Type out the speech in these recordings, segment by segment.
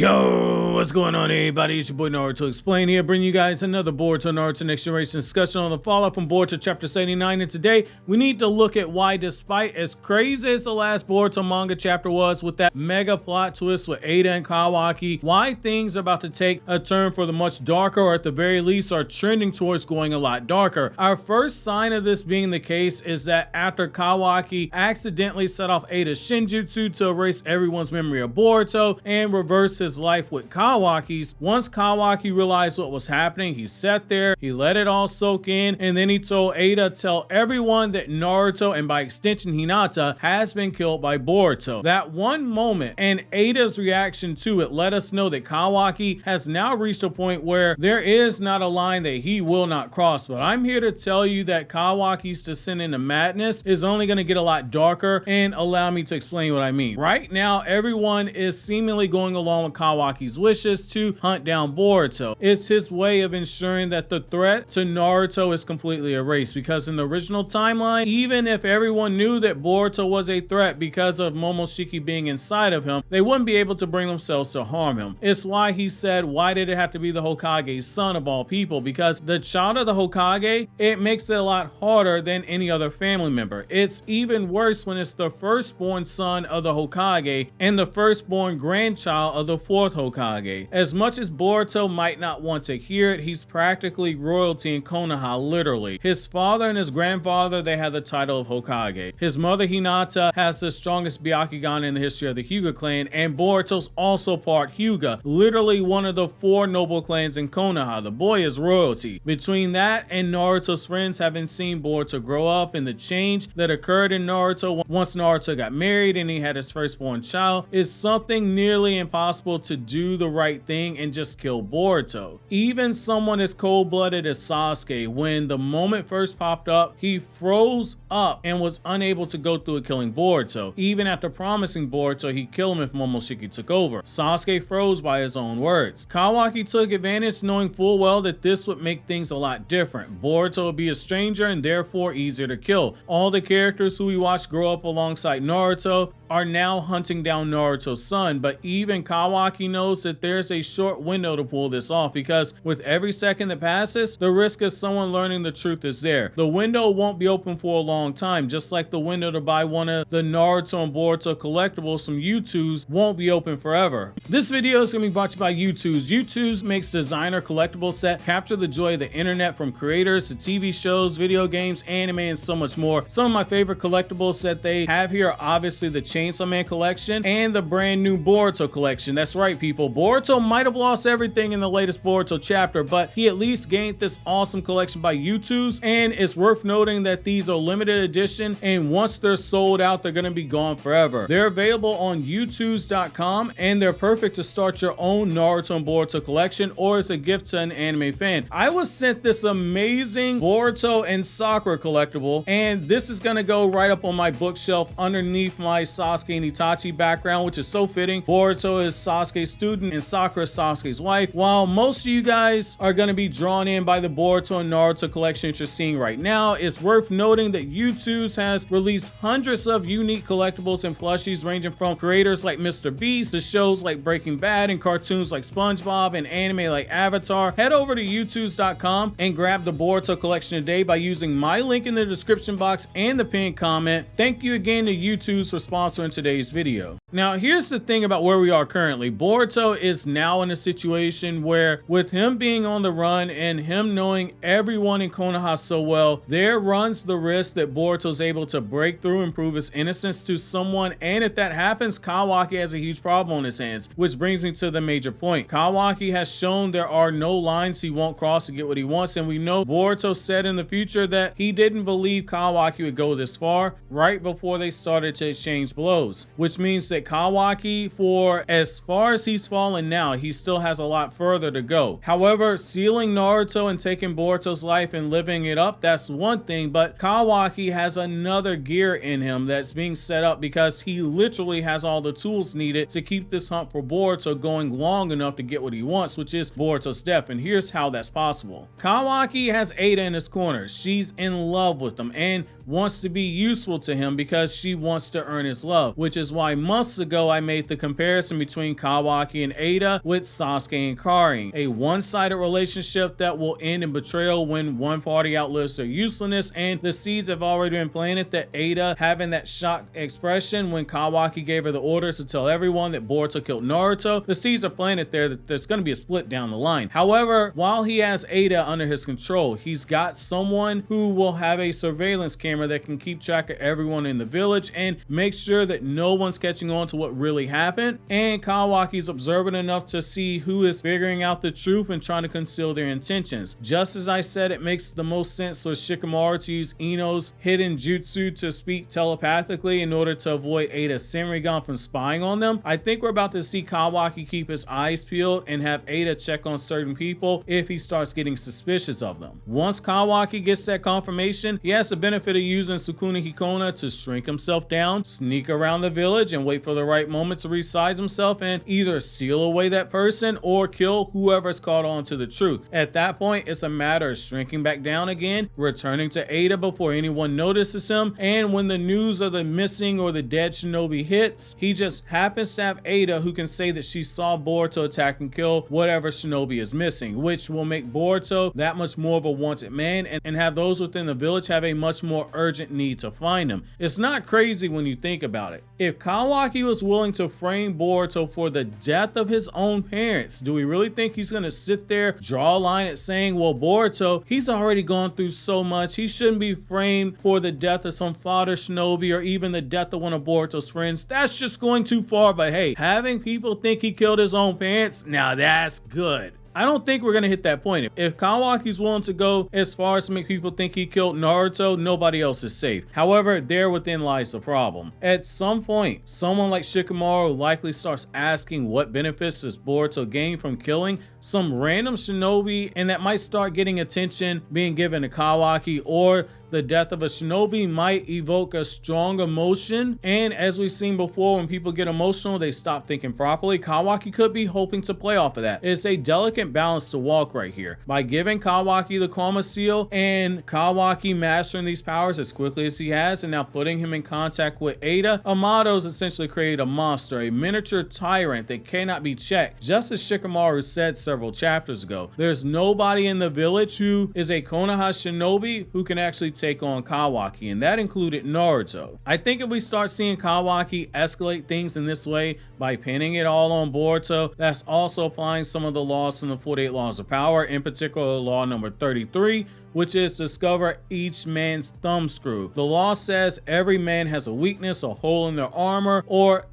Yo, what's going on everybody? It's your boy Naruto Explained here, bringing you guys another Boruto Naruto Next Generation discussion on the fallout from Boruto chapter 79. And today, we need to look at why, despite as crazy as the last Boruto manga chapter was with that mega plot twist with Ada and Kawaki, why things are about to take a turn for the much darker, or at the very least are trending towards going a lot darker. Our first sign of this being the case is that after Kawaki accidentally set off Ada's Shinjutsu to erase everyone's memory of Boruto and reverse his life with Kawaki's, once Kawaki realized what was happening, he sat there, he let it all soak in, and then he told Ada, tell everyone that Naruto, and by extension Hinata, has been killed by Boruto. That one moment and Ada's reaction to it let us know that Kawaki has now reached a point where there is not a line that he will not cross. But I'm here to tell you that Kawaki's descent into madness is only going to get a lot darker, and allow me to explain what I mean. Right now, everyone is seemingly going along with Kawaki's wishes to hunt down Boruto. It's his way of ensuring that the threat to Naruto is completely erased, because in the original timeline, even if everyone knew that Boruto was a threat because of Momoshiki being inside of him, they wouldn't be able to bring themselves to harm him. It's why he said, why did it have to be the Hokage's son of all people? Because the child of the Hokage, it makes it a lot harder than any other family member. It's even worse when it's the firstborn son of the Hokage and the firstborn grandchild of the fourth Hokage. As much as Boruto might not want to hear it, he's practically royalty in Konoha, literally. His father and his grandfather, they had the title of Hokage. His mother Hinata has the strongest Byakugan in the history of the Hyuga clan, and Boruto's also part Hyuga, literally one of the four noble clans in Konoha. The boy is royalty. Between that and Naruto's friends having seen Boruto grow up and the change that occurred in Naruto once Naruto got married and he had his firstborn child, is something nearly impossible to do the right thing and just kill Boruto. Even someone as cold-blooded as Sasuke, when the moment first popped up, he froze up and was unable to go through it killing Boruto. Even after promising Boruto he'd kill him if Momoshiki took over, Sasuke froze by his own words. Kawaki took advantage, knowing full well that this would make things a lot different. Boruto would be a stranger and therefore easier to kill. All the characters who we watched grow up alongside Naruto are now hunting down Naruto's son, but even Kawaki knows that there's a short window to pull this off, because with every second that passes, the risk of someone learning the truth is there. The window won't be open for a long time, just like the window to buy one of the Naruto and Boruto collectibles from U2's won't be open forever. This video is going to be brought to you by U2's. U2's makes designer collectibles that capture the joy of the internet, from creators to TV shows, video games, anime, and so much more. Some of my favorite collectibles that they have here are obviously the Chainsaw Man collection and the brand new Boruto collection. That's right, people. Boruto might have lost everything in the latest Boruto chapter, but he at least gained this awesome collection by U2's, and it's worth noting that these are limited edition, and once they're sold out, they're going to be gone forever. They're available on U2's.com, and they're perfect to start your own Naruto and Boruto collection, or as a gift to an anime fan. I was sent this amazing Boruto and Sakura collectible, and this is going to go right up on my bookshelf underneath my Sasuke and Itachi background, which is so fitting. Boruto is Sasuke's student and Sakura is Sasuke's wife. While most of you guys are going to be drawn in by the Boruto and Naruto collection that you're seeing right now, it's worth noting that U2's has released hundreds of unique collectibles and plushies, ranging from creators like Mr. Beast to shows like Breaking Bad and cartoons like SpongeBob and anime like Avatar. Head over to U2's.com and grab the Boruto collection today by using my link in the description box and the pinned comment. Thank you again to U2's for sponsoring today's video. Now, here's the thing about where we are currently. Boruto is now in a situation where, with him being on the run and him knowing everyone in Konoha so well, there runs the risk that Boruto's able to break through and prove his innocence to someone, and if that happens, Kawaki has a huge problem on his hands, which brings me to the major point. Kawaki has shown there are no lines he won't cross to get what he wants, and we know Boruto said in the future that he didn't believe Kawaki would go this far right before they started to exchange blows, which means that Kawaki, for as far as he's fallen now, he still has a lot further to go. However, sealing Naruto and taking Boruto's life and living it up, that's one thing, but Kawaki has another gear in him that's being set up, because he literally has all the tools needed to keep this hunt for Boruto going long enough to get what he wants, which is Boruto's death, and here's how that's possible. Kawaki has Ada in his corner. She's in love with him and wants to be useful to him because she wants to earn his love, which is why months ago I made the comparison between Kawaki and Ada with Sasuke and Karin, a one-sided relationship that will end in betrayal when one party outlives their uselessness, and the seeds have already been planted that Ada having that shocked expression when Kawaki gave her the orders to tell everyone that Boruto killed Naruto. The seeds are planted there that there's going to be a split down the line. However, while he has Ada under his control, he's got someone who will have a surveillance camera that can keep track of everyone in the village and make sure that no one's catching on to what really happened. And Kawaki's observant enough to see who is figuring out the truth and trying to conceal their intentions. Just as I said, it makes the most sense for Shikamaru to use Ino's hidden jutsu to speak telepathically in order to avoid Ada's Senrigan from spying on them. I think we're about to see Kawaki keep his eyes peeled and have Ada check on certain people if he starts getting suspicious of them. Once Kawaki gets that confirmation, he has the benefit of using Sukuna Hikona to shrink himself down, sneak around the village, and wait for the right moment to resize himself and either seal away that person or kill whoever's caught on to the truth. At that point, it's a matter of shrinking back down again, returning to Ada before anyone notices him, and when the news of the missing or the dead shinobi hits, he just happens to have Ada who can say that she saw Boruto attack and kill whatever shinobi is missing, which will make Boruto that much more of a wanted man and have those within the village have a much more urgent need to find him. It's not crazy when you think about it. If Kawaki was willing to frame Boruto for the death of his own parents, do we really think he's going to sit there, draw a line at saying, well, Boruto, he's already gone through so much, he shouldn't be framed for the death of some fodder shinobi or even the death of one of Boruto's friends? That's just going too far. But hey, having people think he killed his own parents, now that's good. I don't think we're going to hit that point. If Kawaki's willing to go as far as to make people think he killed Naruto, nobody else is safe. However, there within lies the problem. At some point, someone like Shikamaru likely starts asking what benefits does Boruto gain from killing some random shinobi, and that might start getting attention being given to Kawaki, or the death of a shinobi might evoke a strong emotion, and as we've seen before, when people get emotional, they stop thinking properly. Kawaki could be hoping to play off of that. It's a delicate balance to walk right here. By giving Kawaki the Karma Seal and Kawaki mastering these powers as quickly as he has and now putting him in contact with Ada, Amato's essentially created a monster, a miniature tyrant that cannot be checked. Just as Shikamaru said several chapters ago, there's nobody in the village who is a Konoha shinobi who can actually take on Kawaki, and that included Naruto. I think if we start seeing Kawaki escalate things in this way by pinning it all on Boruto, that's also applying some of the laws from the 48 Laws of Power, in particular law number 33, which is discover each man's thumbscrew. The law says every man has a weakness, a hole in their armor, or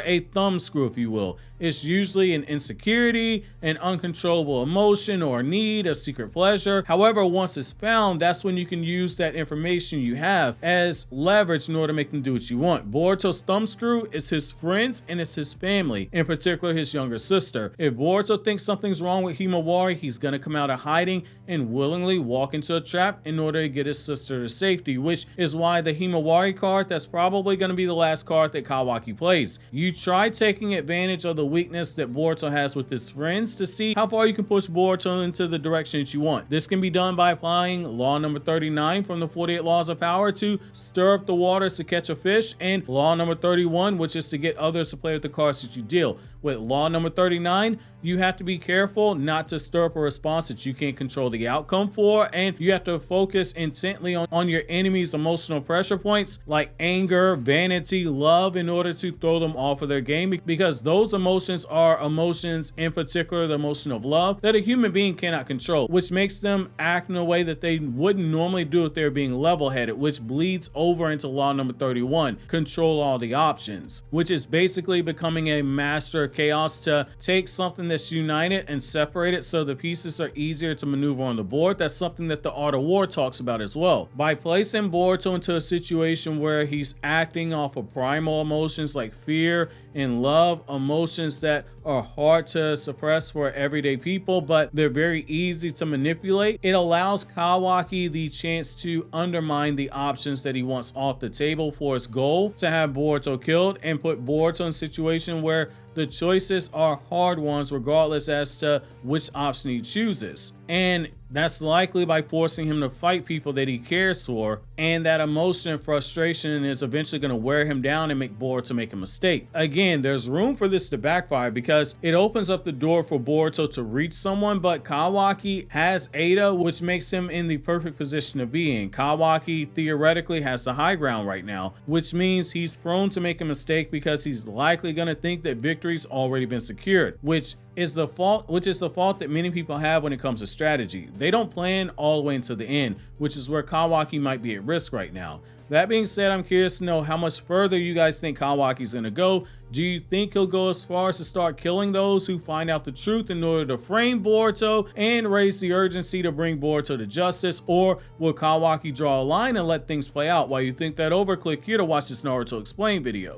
a thumbscrew, if you will. It's usually an insecurity, an uncontrollable emotion or need, a secret pleasure. However, once it's found, that's when you can use that information you have as leverage in order to make them do what you want. Boruto's thumbscrew is his friends and it's his family, in particular his younger sister. If Boruto thinks something's wrong with Himawari, he's gonna come out of hiding and willingly walk into a trap in order to get his sister to safety, which is why the Himawari card, that's probably gonna be the last card that Kawaki plays. You try taking advantage of the weakness that Boruto has with his friends to see how far you can push Boruto into the direction that you want. This can be done by applying law number 39 from the 48 Laws of Power to stir up the waters to catch a fish, and law number 31, which is to get others to play with the cards that you deal. With law number 39, you have to be careful not to stir up a response that you can't control the outcome for, and you have to focus intently on your enemy's emotional pressure points like anger, vanity, love, in order to throw them off of their game, because those emotions are emotions, in particular the emotion of love, that a human being cannot control, which makes them act in a way that they wouldn't normally do if they're being level-headed, which bleeds over into law number 31, control all the options, which is basically becoming a master of chaos, to take something that's united and separate it so the pieces are easier to maneuver on the board. That's something that the Art of War talks about as well. By placing Boruto into a situation where he's acting off of primal emotions like fear and love, emotions that are hard to suppress for everyday people, but they're very easy to manipulate, it allows Kawaki the chance to undermine the options that he wants off the table for his goal to have Boruto killed, and put Boruto in a situation where the choices are hard ones regardless as to which option he chooses. And That's likely by forcing him to fight people that he cares for, and that emotion and frustration is eventually going to wear him down and make Boruto make a mistake. Again, there's room for this to backfire because it opens up the door for Boruto to reach someone, but Kawaki has Ada, which makes him in the perfect position to be in. Kawaki theoretically has the high ground right now, which means he's prone to make a mistake because he's likely going to think that victory's already been secured, which is the fault that many people have when it comes to strategy. They don't plan all the way until the end, which is where Kawaki might be at risk right now. That being said, I'm curious to know how much further you guys think Kawaki's gonna go. Do you think he'll go as far as to start killing those who find out the truth in order to frame Boruto and raise the urgency to bring Boruto to justice? Or will Kawaki draw a line and let things play out? While you think that over, click here to watch this Naruto Explained video.